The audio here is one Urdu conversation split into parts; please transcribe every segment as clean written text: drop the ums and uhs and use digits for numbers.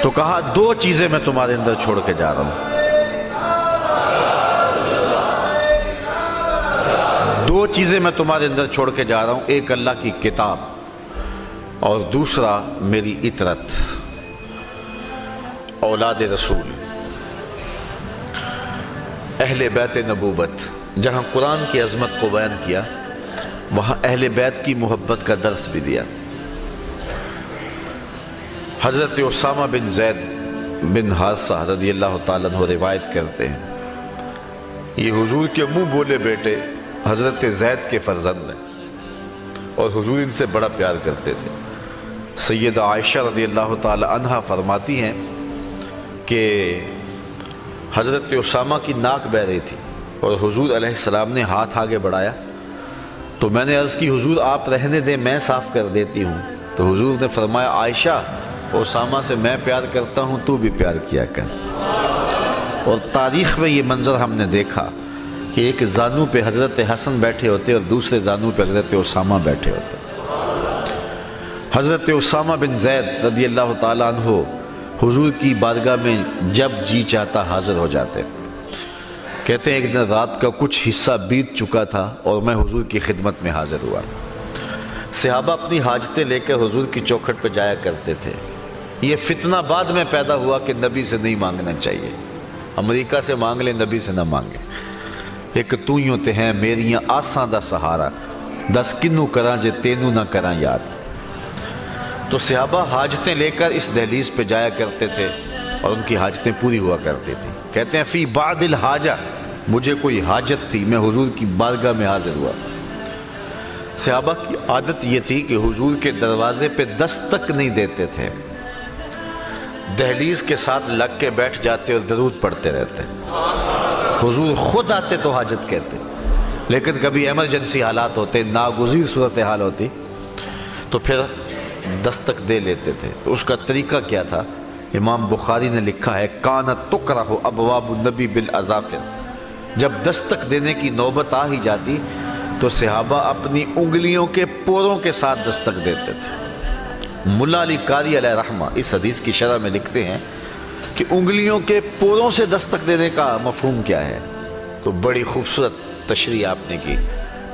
تو کہا دو چیزیں میں تمہارے اندر چھوڑ کے جا رہا ہوں، دو چیزیں میں تمہارے اندر چھوڑ کے جا رہا ہوں، ایک اللہ کی کتاب اور دوسرا میری اطرت، اولاد رسول، اہل بیت نبوت۔ جہاں قرآن کی عظمت کو بیان کیا وہاں اہل بیت کی محبت کا درس بھی دیا۔ حضرت اسامہ بن زید بن حارثہ رضی اللہ تعالیٰ عنہ روایت کرتے ہیں، یہ حضور کے منہ بولے بیٹے حضرت زید کے فرزند ہیں اور حضور ان سے بڑا پیار کرتے تھے۔ سیدہ عائشہ رضی اللہ تعالیٰ عنہ فرماتی ہیں کہ حضرت اسامہ کی ناک بہہ رہی تھی اور حضور علیہ السلام نے ہاتھ آگے بڑھایا تو میں نے عرض کی حضور آپ رہنے دیں میں صاف کر دیتی ہوں، تو حضور نے فرمایا عائشہ اسامہ سے میں پیار کرتا ہوں تو بھی پیار کیا کر۔ اور تاریخ میں یہ منظر ہم نے دیکھا کہ ایک زانو پہ حضرت حسن بیٹھے ہوتے اور دوسرے زانو پہ حضرت اسامہ بیٹھے ہوتے۔ حضرت اسامہ بن زید رضی اللہ تعالیٰ عنہ حضور کی بارگاہ میں جب جی چاہتا حاضر ہو جاتے۔ کہتے ہیں ایک دن رات کا کچھ حصہ بیت چکا تھا اور میں حضور کی خدمت میں حاضر ہوا۔ صحابہ اپنی حاجتیں لے کر حضور کی چوکھٹ پہ جایا کرتے تھے۔ یہ فتنہ بعد میں پیدا ہوا کہ نبی سے نہیں مانگنا چاہیے، امریکہ سے مانگ لیں نبی سے نہ مانگیں۔ ایک تو یوں تے ہیں میریاں آساں دا سہارا، دس کنوں کراں جے تینوں نہ کراں یاد۔ تو صحابہ حاجتیں لے کر اس دہلیز پہ جایا کرتے تھے اور ان کی حاجتیں پوری ہوا کرتی تھی۔ کہتے ہیں فی بعد الحاجہ، مجھے کوئی حاجت تھی میں حضور کی بارگاہ میں حاضر ہوا۔ صحابہ کی عادت یہ تھی کہ حضور کے دروازے پہ دستک نہیں دیتے تھے، دہلیز کے ساتھ لگ کے بیٹھ جاتے اور درود پڑھتے رہتے۔ حضور خود آتے تو حاجت کہتے، لیکن کبھی ایمرجنسی حالات ہوتے، ناگزیر صورتحال ہوتی تو پھر دستک دے لیتے تھے۔ تو اس کا طریقہ کیا تھا؟ امام بخاری نے لکھا ہے کانت تکرہ ابواب النبی بالاظافر، جب دستک دینے کی نوبت آ ہی جاتی تو صحابہ اپنی انگلیوں کے پوروں کے ساتھ دستک دیتے تھے۔ ملا علی قاری علیہ رحمہ اس حدیث کی شرح میں لکھتے ہیں کہ انگلیوں کے پوروں سے دستک دینے کا مفہوم کیا ہے؟ تو بڑی خوبصورت تشریح آپ نے کی۔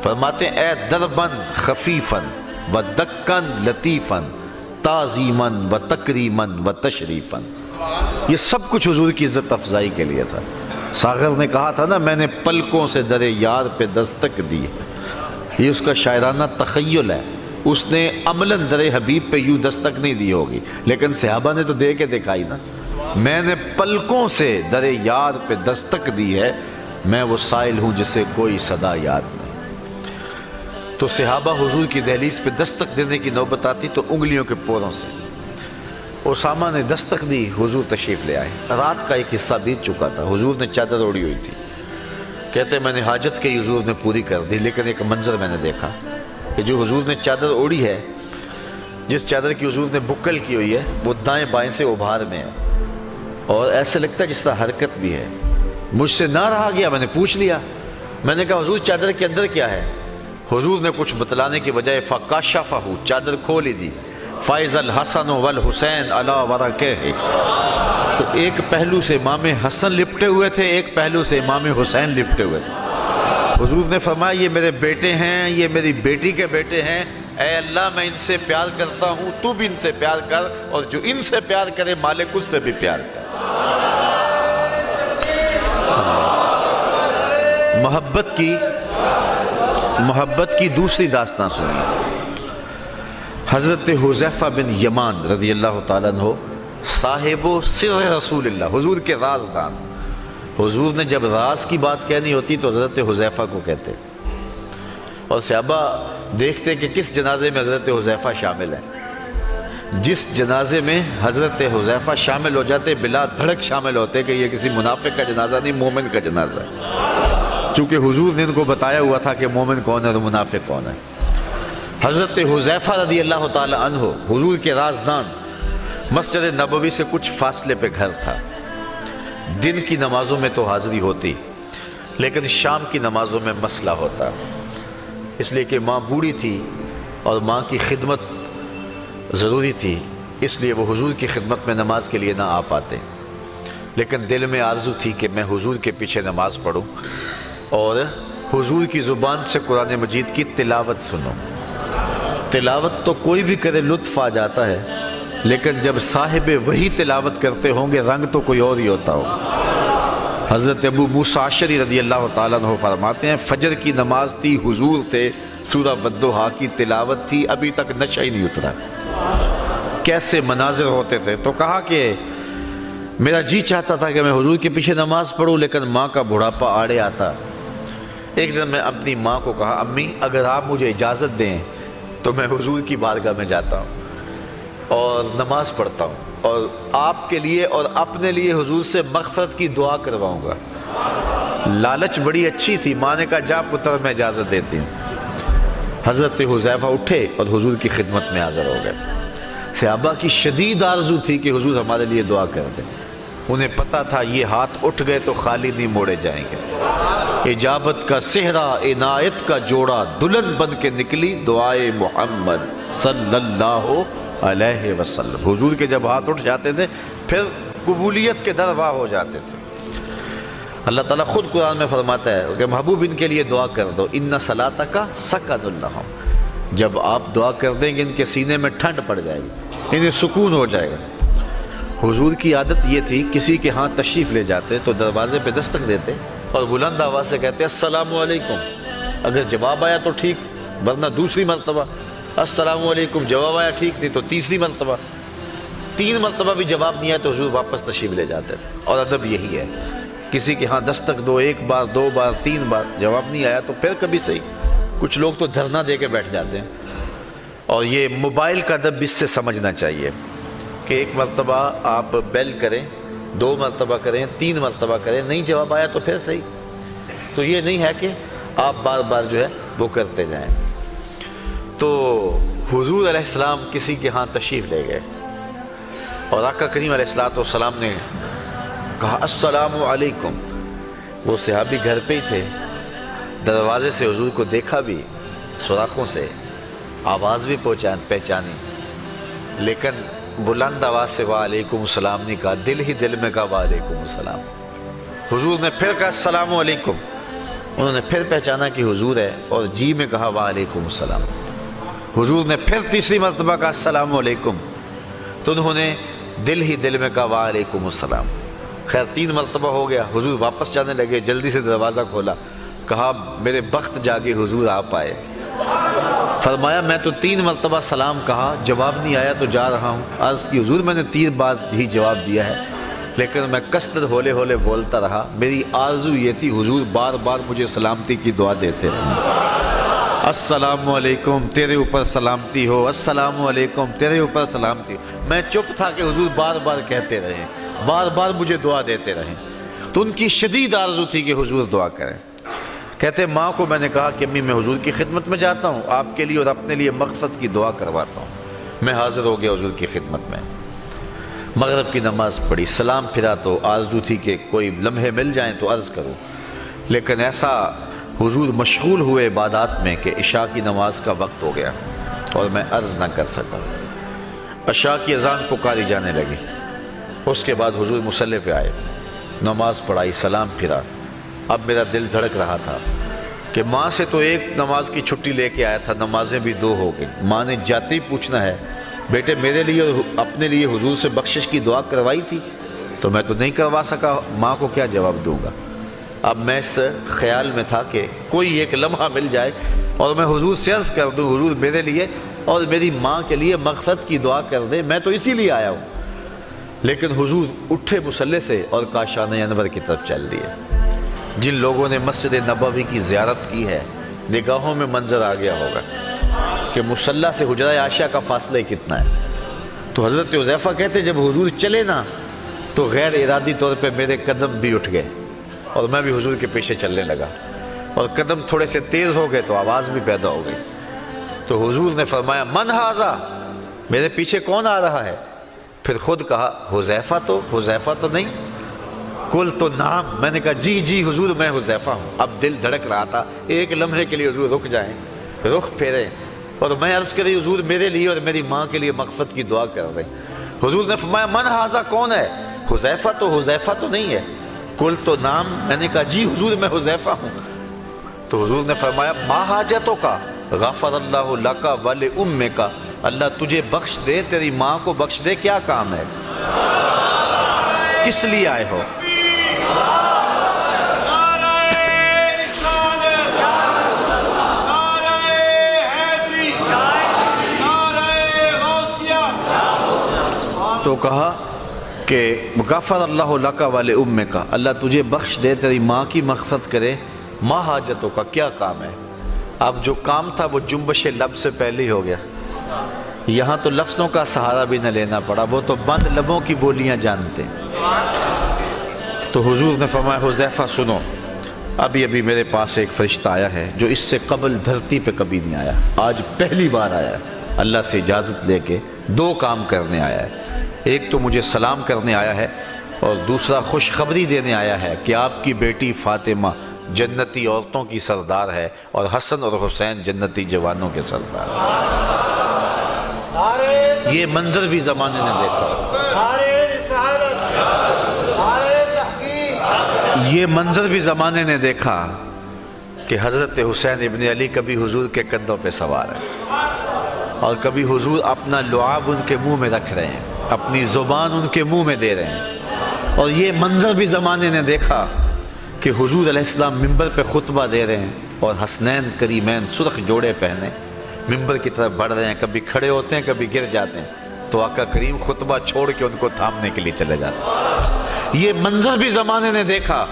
فرماتے ہیں اے دربن خفیفن و دکن لطیفن تعظیمن و تکریمن و تشریفن، یہ سب کچھ حضور کی عزت افزائی کے لیے تھا۔ ساغر نے کہا تھا نا میں نے پلکوں سے در یار پہ دستک دی، یہ اس کا شاعرانہ تخیل ہے، اس نے عملاً در حبیب پہ یوں دستک نہیں دی ہوگی، لیکن صحابہ نے تو دے کے دکھائی نا، میں نے پلکوں سے در یار پہ دستک دی ہے، میں وہ سائل ہوں جسے کوئی صدا یاد نہیں۔ تو صحابہ حضور کی دہلیز پہ دستک دینے کی نوبت آتی تو انگلیوں کے پوروں سے۔ اسامہ نے دستک دی، حضور تشریف لے آئے۔ رات کا ایک حصہ بیت چکا تھا، حضور نے چادر اوڑی ہوئی تھی۔ کہتے میں نے حاجت کی حضور نے پوری کر دی، لیکن ایک منظر میں نے دیکھا کہ جو حضور نے چادر اوڑی ہے، جس چادر کی حضور نے بکل کی ہوئی ہے، وہ دائیں بائیں سے ابھار میں ہے اور ایسے لگتا ہے جس طرح حرکت بھی ہے۔ مجھ سے نہ رہا گیا، میں نے پوچھ لیا، میں نے کہا حضور چادر کے اندر کیا ہے؟ حضور نے کچھ بتلانے کے بجائے فکاشفہ، چادر کھول ہی دی، فائز الحسن والحسین علی ورقہ، تو ایک پہلو سے امام حسن لپٹے ہوئے تھے، ایک پہلو سے امام حسین لپٹے ہوئے تھے۔ حضور نے فرمایا یہ میرے بیٹے ہیں، یہ میری بیٹی کے بیٹے ہیں، اے اللہ میں ان سے پیار کرتا ہوں، تو بھی ان سے پیار کر، اور جو ان سے پیار کرے مالک اس سے بھی پیار کر۔ محبت کی دوسری داستان سنیے۔ حضرت حذیفہ بن یمان رضی اللہ تعالیٰ عنہ صاحب و سر رسول اللہ، حضور کے رازدان، حضور نے جب راز کی بات کہنی ہوتی تو حضرت حذیفہ کو کہتے، اور صحابہ دیکھتے کہ کس جنازے میں حضرت حذیفہ شامل ہیں۔ جس جنازے میں حضرت حذیفہ شامل ہو جاتے بلا دھڑک شامل ہوتے کہ یہ کسی منافق کا جنازہ نہیں، مومن کا جنازہ ہے، چونکہ حضور نے ان کو بتایا ہوا تھا کہ مومن کون ہے اور منافق کون ہے۔ حضرت حذیفہ رضی اللہ تعالی عنہ حضور کے رازدان، مسجد نبوی سے کچھ فاصلے پہ گھر تھا۔ دن کی نمازوں میں تو حاضری ہوتی، لیکن شام کی نمازوں میں مسئلہ ہوتا، اس لیے کہ ماں بوڑھی تھی اور ماں کی خدمت ضروری تھی۔ اس لیے وہ حضور کی خدمت میں نماز کے لیے نہ آ پاتے، لیکن دل میں آرزو تھی کہ میں حضور کے پیچھے نماز پڑھوں اور حضور کی زبان سے قرآن مجید کی تلاوت سنوں۔ تلاوت تو کوئی بھی کرے لطف آ جاتا ہے، لیکن جب صاحب وہی تلاوت کرتے ہوں گے رنگ تو کوئی اور ہی ہوتا ہوگا۔ حضرت ابو موسیٰ اشعری رضی اللہ تعالیٰ عنہ فرماتے ہیں فجر کی نماز تھی، حضور تھے، سورہ والضحیٰ کی تلاوت تھی، ابھی تک نشہ ہی نہیں اترا۔ کیسے مناظر ہوتے تھے، تو کہا کہ میرا جی چاہتا تھا کہ میں حضور کے پیچھے نماز پڑھوں، لیکن ماں کا بڑھاپا آڑے آتا۔ ایک دن میں اپنی ماں کو کہا امی اگر آپ مجھے اجازت دیں تو میں حضور کی بارگاہ میں جاتا ہوں اور نماز پڑھتا ہوں اور آپ کے لیے اور اپنے لیے حضور سے مغفرت کی دعا کرواؤں گا۔ لالچ بڑی اچھی تھی، ماں نے کہا جا پتر میں اجازت دیتی ہوں۔ حضرت حذیفہ اٹھے اور حضور کی خدمت میں حاضر ہو گئے۔ صحابہ کی شدید آرزو تھی کہ حضور ہمارے لیے دعا کر دیں، انہیں پتہ تھا یہ ہاتھ اٹھ گئے تو خالی نہیں موڑے جائیں گے۔ اجابت کا صحرا عنایت کا جوڑا دلہن بن کے نکلی دعائے محمد صلی اللہ علیہ وسلم۔ حضور کے جب ہاتھ اٹھ جاتے تھے پھر قبولیت کے در واہ ہو جاتے تھے۔ اللہ تعالیٰ خود قرآن میں فرماتا ہے کہ محبوب ان کے لیے دعا کر دو، ان صلاتک سکن لہم، جب آپ دعا کر دیں گے ان کے سینے میں ٹھنڈ پڑ جائے گی، انہیں سکون ہو جائے گا۔ حضور کی عادت یہ تھی کسی کے ہاں تشریف لے جاتے تو دروازے پہ دستک دیتے اور بلند آواز سے کہتے السلام علیکم، اگر جواب آیا تو ٹھیک، ورنہ دوسری مرتبہ السلام علیکم، جواب آیا ٹھیک، نہیں تو تیسری مرتبہ، 3 مرتبہ بھی جواب نہیں آیا تو حضور واپس تشریف لے جاتے تھے۔ اور ادب یہی ہے، کسی کے ہاں دستک دو، 1 بار 2 بار 3 بار، جواب نہیں آیا تو پھر کبھی صحیح۔ کچھ لوگ تو دھرنا دے کے بیٹھ جاتے ہیں، اور یہ موبائل کا ادب اس سے سمجھنا چاہیے کہ 1 مرتبہ آپ بیل کریں، 2 مرتبہ کریں، 3 مرتبہ کریں، نہیں جواب آیا تو پھر صحیح۔ تو یہ نہیں ہے کہ آپ بار بار جو ہے وہ کرتے جائیں۔ تو حضور علیہ السلام کسی کے ہاں تشریف لے گئے اور آقا کریم علیہ السلام نے کہا السلام علیکم۔ وہ صحابی گھر پہ ہی تھے، دروازے سے حضور کو دیکھا بھی، سوراخوں سے آواز بھی پہچانی، لیکن بلند آواز سے وعلیکم السلام نہیں کہا، دل ہی دل میں کہا وعلیکم السلام۔ حضور نے پھر کہا السلام علیکم، انہوں نے پھر پہچانا کہ حضور ہے اور جی میں کہا وعلیکم السلام۔ حضور نے پھر تیسری مرتبہ کہا السلام علیکم، تو انہوں نے دل ہی دل میں کہا وعلیکم السلام۔ خیر 3 مرتبہ ہو گیا، حضور واپس جانے لگے، جلدی سے دروازہ کھولا، کہا میرے بخت جاگے حضور آپ آئے۔ فرمایا میں تو 3 مرتبہ سلام کہا، جواب نہیں آیا تو جا رہا ہوں۔ عرض کی حضور میں نے 3 بار ہی جواب دیا ہے، لیکن میں کثرت ہولے ہولے بولتا رہا، میری آرزو یہ تھی حضور بار بار مجھے سلامتی کی دعا دیتے رہے، السلام علیکم تیرے اوپر سلامتی ہو، السلام علیکم تیرے اوپر سلامتی ہو۔ میں چپ تھا کہ حضور بار بار کہتے رہے، بار بار مجھے دعا دیتے رہے، تو ان کی شدید آرزو تھی کہ حضور دعا کریں۔ کہتے ماں کو میں نے کہا کہ امی میں حضور کی خدمت میں جاتا ہوں، آپ کے لیے اور اپنے لیے مغفرت کی دعا کرواتا ہوں۔ میں حاضر ہو گیا حضور کی خدمت میں، مغرب کی نماز پڑھی، سلام پھرا تو آرزو تھی کہ کوئی لمحے مل جائیں تو عرض کروں، لیکن ایسا حضور مشغول ہوئے عبادات میں کہ عشاء کی نماز کا وقت ہو گیا اور میں عرض نہ کر سکا۔ عشاء کی اذان پکاری جانے لگی، اس کے بعد حضور مصلی پہ آئے، نماز پڑھائی، سلام پھرا۔ اب میرا دل دھڑک رہا تھا کہ ماں سے تو 1 نماز کی چھٹی لے کے آیا تھا، نمازیں بھی 2 ہو گئی۔ ماں نے جاتے ہی پوچھنا ہے بیٹے میرے لیے اور اپنے لیے حضور سے بخشش کی دعا کروائی تھی؟ تو میں تو نہیں کروا سکا، ماں کو کیا جواب دوں گا۔ اب میں اس خیال میں تھا کہ کوئی ایک لمحہ مل جائے اور میں حضور سے عرض کر دوں حضور میرے لیے اور میری ماں کے لیے مغفرت کی دعا کر دیں، میں تو اسی لیے آیا ہوں۔ لیکن حضور اٹھے مصلی سے اور کاشان انور کی طرف چل دیے۔ جن لوگوں نے مسجد نبوی کی زیارت کی ہے نگاہوں میں منظر آ گیا ہوگا کہ مصلی سے حجرہ عائشہ کا فاصلہ کتنا ہے۔ تو حضرت حذیفہ کہتے جب حضور چلے نا تو غیر ارادی طور پہ میرے قدم بھی اٹھ گئے اور میں بھی حضور کے پیچھے چلنے لگا، اور قدم تھوڑے سے تیز ہو گئے تو آواز بھی پیدا ہو گئی۔ تو حضور نے فرمایا من ھذا، میرے پیچھے کون آ رہا ہے؟ پھر خود کہا حذیفہ تو نہیں؟ کل تو نام، میں نے کہا جی جی حضور میں حذیفہ ہوں۔ اب دل دھڑک رہا تھا ایک لمحے کے لیے حضور رک جائیں، رخ پھیریں اور میں عرض کری حضور میرے لیے اور میری ماں کے لیے مغفرت کی دعا کر رہے ہیں۔ حضور نے فرمایا من ھذا کون ہے؟ حذیفہ تو نہیں ہے۔ کل تو نام، میں نے کہا جی حضور میں حذیفہ ہوں۔ تو حضور نے فرمایا ما حاجتوں کا غفر اللہ لک ولأمک، اللہ تجھے بخش دے، تیری ماں کو بخش دے، کیا کام ہے؟ کس لیے آئے ہو؟ تو کہا کہ غفر اللہ لک ولأمک، اللہ تجھے بخش دے، تیری ماں کی مغفرت کرے، ما حاجتوں کا، کیا کام ہے؟ اب جو کام تھا وہ جنبش لب سے پہلے ہی ہو گیا، یہاں تو لفظوں کا سہارا بھی نہ لینا پڑا، وہ تو بند لبوں کی بولیاں جانتے۔ تو حضور نے فرمایا حذیفہ سنو، ابھی میرے پاس ایک فرشتہ آیا ہے جو اس سے قبل دھرتی پہ کبھی نہیں آیا، آج پہلی بار آیا ہے، اللہ سے اجازت لے کے دو کام کرنے آیا ہے، ایک تو مجھے سلام کرنے آیا ہے اور دوسرا خوشخبری دینے آیا ہے کہ آپ کی بیٹی فاطمہ جنتی عورتوں کی سردار ہے اور حسن اور حسین جنتی جوانوں کے سردار ہیں۔ یہ منظر بھی زمانے نے دیکھا، یہ منظر بھی زمانے نے دیکھا کہ حضرت حسین ابن علی کبھی حضور کے کندھوں پہ سوار ہے اور کبھی حضور اپنا لعاب ان کے منہ میں رکھ رہے ہیں، اپنی زبان ان کے منہ میں دے رہے ہیں، اور یہ منظر بھی زمانے نے دیکھا کہ حضور علیہ السلام ممبر پہ خطبہ دے رہے ہیں اور حسنین کریمین سرخ جوڑے پہنے ممبر کی طرف بڑھ رہے ہیں، کبھی کھڑے ہوتے ہیں کبھی گر جاتے ہیں، تو آقا کریم خطبہ چھوڑ کے ان کو تھامنے کے لیے چلے جاتے ہیں۔ یہ منظر بھی زمانے نے دیکھا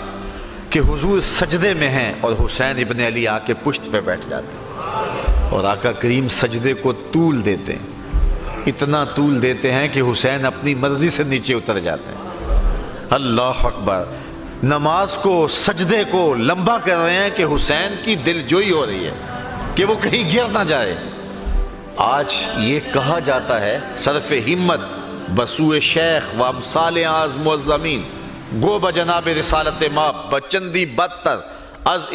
کہ حضور سجدے میں ہیں اور حسین ابن علی آ کے پشت پہ بیٹھ جاتے ہیں اور آقا کریم سجدے کو طول دیتے ہیں، اتنا طول دیتے ہیں کہ حسین اپنی مرضی سے نیچے اتر جاتے ہیں۔ اللہ اکبر، نماز کو سجدے کو لمبا کر رہے ہیں کہ حسین کی دل جوئی ہو رہی ہے کہ وہ کہیں گر نہ جائے۔ آج یہ کہا جاتا ہے صرف ہمت بسوئے شیخ و امثال آز معظمین گو بجناب رسالت ما بچندی بدتر از